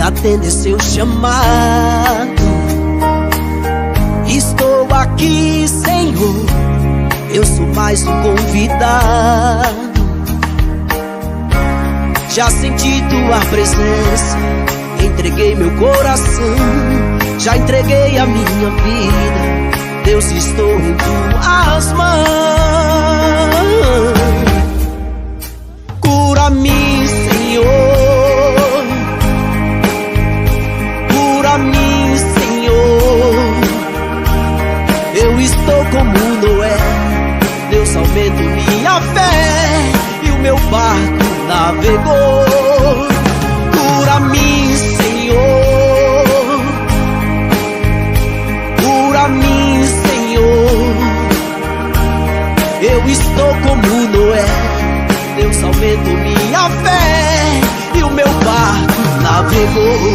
atender seu chamado. Estou aqui, Senhor, eu sou mais um convidado. Já senti tua presença, entreguei meu coração, já entreguei a minha vida. Deus, estou em tuas mãos. Cura-me, Senhor, cura-me, Senhor. Eu estou como Noé, Deus, aumenta minha fé, e o meu barco navegou. Cura-me, Senhor, cura-me, Senhor. Eu estou como Noé, Deus, aumenta minha fé, e o meu barco navegou.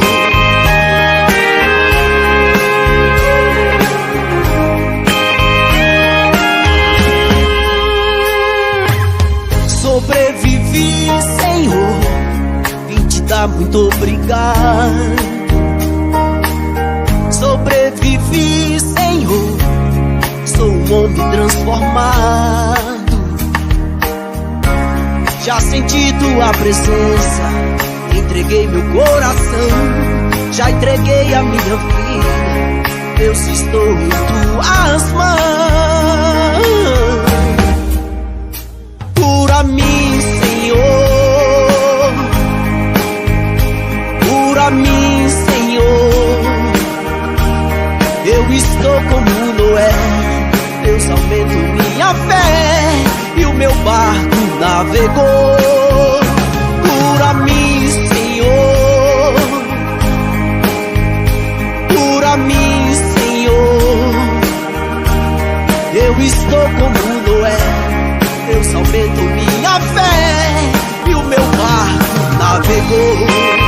Sobrevivi, Senhor, vim te dar muito obrigado. Sobrevivi, Senhor, sou um homem transformado. Já senti tua presença, entreguei meu coração, já entreguei a minha vida. Deus, estou em tuas mãos. Cura-me, Senhor, cura-me, Senhor. Eu estou como Noé, Deus, aumenta minha fé, e o meu barco navegou. Cura-me, Senhor, cura-me, Senhor. Eu estou como Noé, Deus, aumenta minha fé, e o meu barco navegou.